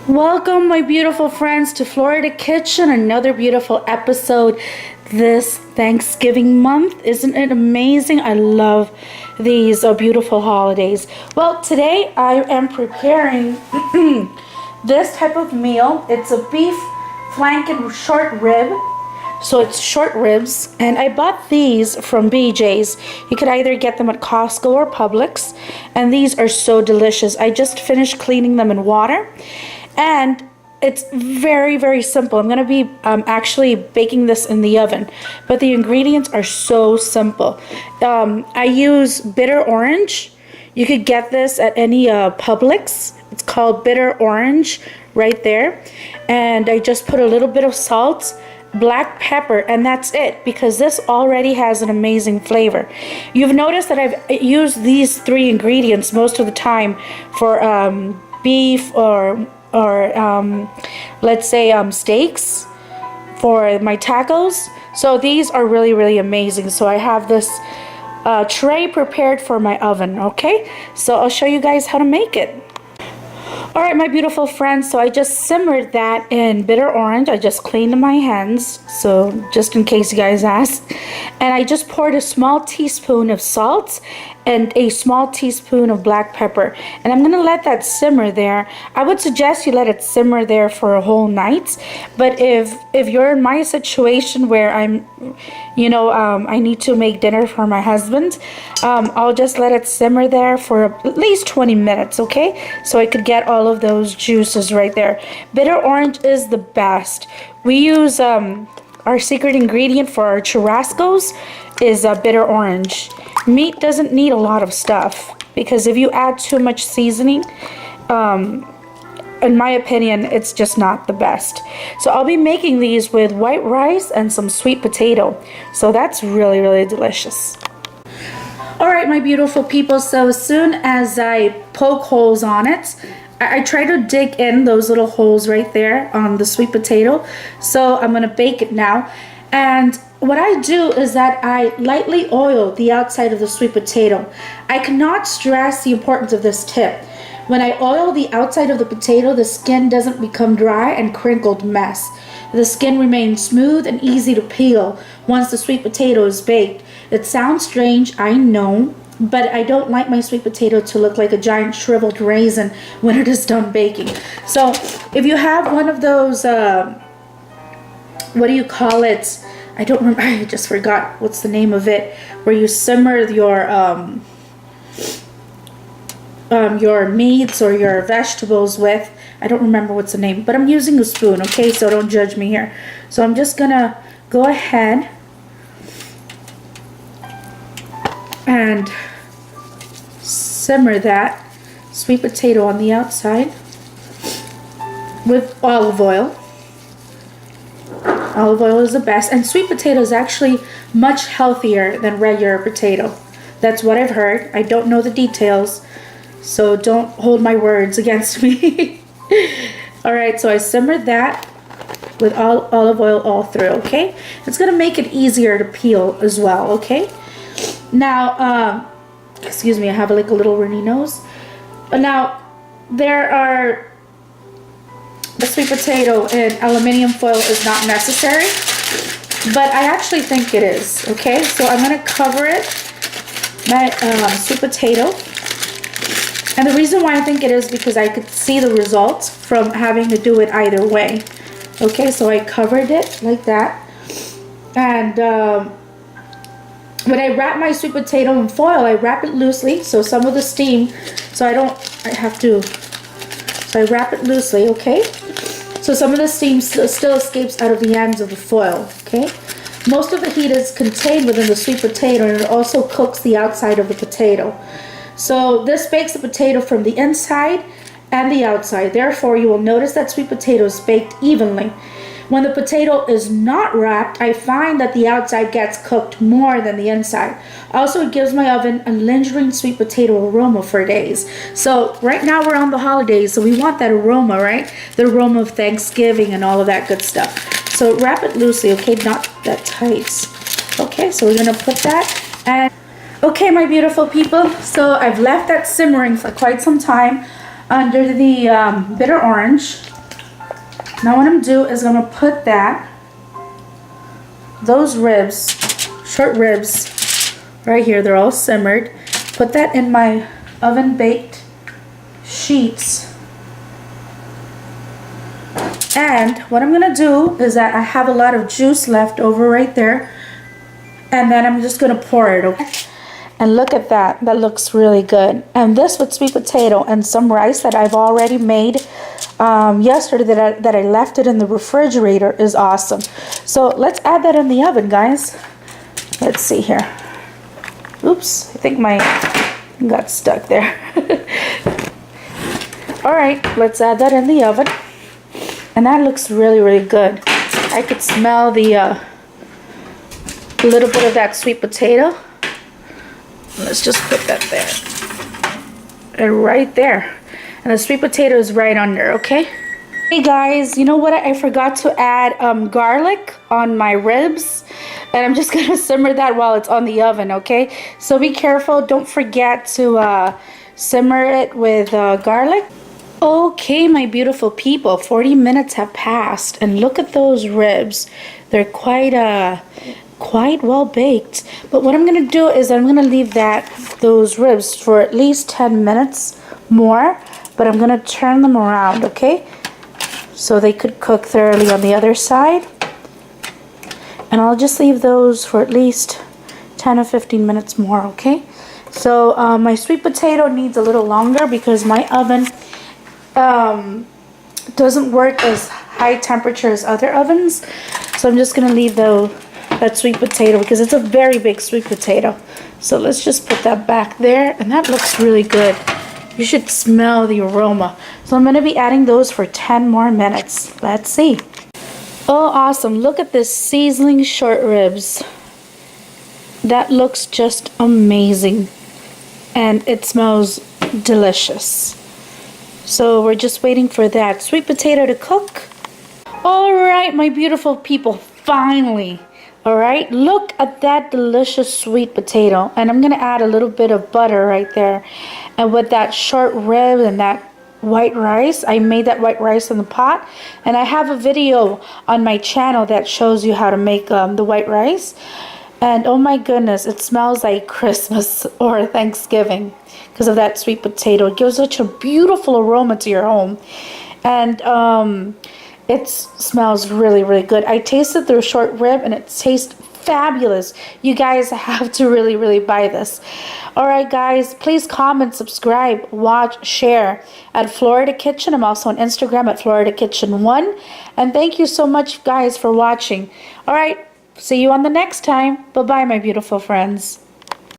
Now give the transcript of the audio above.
Welcome, my beautiful friends, to Florida Kitchen. Another beautiful episode this Thanksgiving month. Isn't it amazing? I love these beautiful holidays. Well, today I am preparing this type of meal. It's a beef flank and short rib. So it's short ribs, and I bought these from BJ's. You could either get them at Costco or Publix, and these are so delicious. I just finished cleaning them in water, and it's very, very simple. I'm gonna be actually baking this in the oven, but the ingredients are so simple. I use bitter orange. You could get this at any Publix. It's called bitter orange right there, and I just put a little bit of salt, black pepper, and that's it, because this already has an amazing flavor. You've noticed that I've used these three ingredients most of the time for beef or let's say steaks for my tacos. So these are really, really amazing. So I have this tray prepared for my oven. Okay, so I'll show you guys how to make it. All right, my beautiful friends, so I just simmered that in bitter orange. I just cleaned my hands, so just in case you guys asked. And I just poured a small teaspoon of salt and a small teaspoon of black pepper. And I'm gonna let that simmer there. I would suggest you let it simmer there for a whole night. But if you're in my situation where I'm, I need to make dinner for my husband, I'll just let it simmer there for at least 20 minutes, okay? So I could get all of those juices right there. Bitter orange is the best. We use our secret ingredient for our churrascos is bitter orange. Meat doesn't need a lot of stuff, because if you add too much seasoning, in my opinion, it's just not the best. So I'll be making these with white rice and some sweet potato. So that's really, really delicious. All right, my beautiful people, so as soon as I poke holes on it, I try to dig in those little holes right there on the sweet potato. So I'm gonna bake it now. And what I do is that I lightly oil the outside of the sweet potato. I cannot stress the importance of this tip. When I oil the outside of the potato, the skin doesn't become dry and crinkled mess. The skin remains smooth and easy to peel once the sweet potato is baked. It sounds strange, I know, but I don't like my sweet potato to look like a giant shriveled raisin when it is done baking. So if you have one of those, what do you call it? I don't remember, I just forgot what's the name of it, where you simmer your meats or your vegetables with. I don't remember what's the name, but I'm using a spoon, okay? So don't judge me here. So I'm just gonna go ahead and simmer that sweet potato on the outside with olive oil. Olive oil is the best, and sweet potato is actually much healthier than regular potato. That's what I've heard. I don't know the details, so don't hold my words against me. All right, so I simmered that with olive oil all through, okay? It's gonna make it easier to peel as well, okay? Now, excuse me, I have like a little runny nose. Now, the sweet potato in aluminum foil is not necessary, but I actually think it is, okay? So I'm gonna cover it, my sweet potato. And the reason why I think it is because I could see the results from having to do it either way. Okay, so I covered it like that. And when I wrap my sweet potato in foil, I wrap it loosely, so some of the steam, so I wrap it loosely, okay? So some of the steam still escapes out of the ends of the foil, okay? Most of the heat is contained within the sweet potato, and it also cooks the outside of the potato. So this bakes the potato from the inside and the outside. Therefore, you will notice that sweet potato is baked evenly. When the potato is not wrapped, I find that the outside gets cooked more than the inside. Also, it gives my oven a lingering sweet potato aroma for days. So right now we're on the holidays, so we want that aroma, right? The aroma of Thanksgiving and all of that good stuff. So wrap it loosely, okay? Not that tight. Okay, so we're gonna put that. And okay, my beautiful people, so I've left that simmering for quite some time under the bitter orange. Now what I'm gonna do is I'm gonna put those ribs, short ribs, right here, they're all simmered. Put that in my oven baked sheets. And what I'm gonna do is that I have a lot of juice left over right there, and then I'm just gonna pour it, okay? And look at that, that looks really good. And this with sweet potato and some rice that I've already made yesterday that I left it in the refrigerator is awesome. So let's add that in the oven, guys. Let's see here. Oops, I think my got stuck there. All right, let's add that in the oven. And that looks really, really good. I could smell the little bit of that sweet potato. Let's just put that there. And right there. And the sweet potato is right under, okay? Hey guys, you know what? I forgot to add garlic on my ribs. And I'm just gonna simmer that while it's on the oven, okay? So be careful, don't forget to simmer it with garlic. Okay, my beautiful people, 40 minutes have passed, and look at those ribs. They're quite well baked. But what I'm gonna do is I'm gonna leave those ribs for at least 10 minutes more, but I'm gonna turn them around, okay? So they could cook thoroughly on the other side. And I'll just leave those for at least 10 or 15 minutes more, okay? So my sweet potato needs a little longer because my oven doesn't work as high temperature as other ovens. So I'm just gonna leave that sweet potato because it's a very big sweet potato. So let's just put that back there, and that looks really good. You should smell the aroma. So I'm gonna be adding those for 10 more minutes. Let's see. Oh, awesome. Look at this sizzling short ribs. That looks just amazing. And it smells delicious. So we're just waiting for that sweet potato to cook. All right, my beautiful people, finally. All right, look at that delicious sweet potato. And I'm gonna add a little bit of butter right there. And with that short rib and that white rice, I made that white rice in the pot. And I have a video on my channel that shows you how to make the white rice. And oh my goodness, it smells like Christmas or Thanksgiving because of that sweet potato. It gives such a beautiful aroma to your home. And it smells really, really good. I tasted the short rib and it tastes fabulous. You guys have to really, really buy this. All right, guys, please comment, subscribe, watch, share at Florida Kitchen. I'm also on Instagram at Florida Kitchen 1. And thank you so much, guys, for watching. All right, see you on the next time. Bye-bye, my beautiful friends.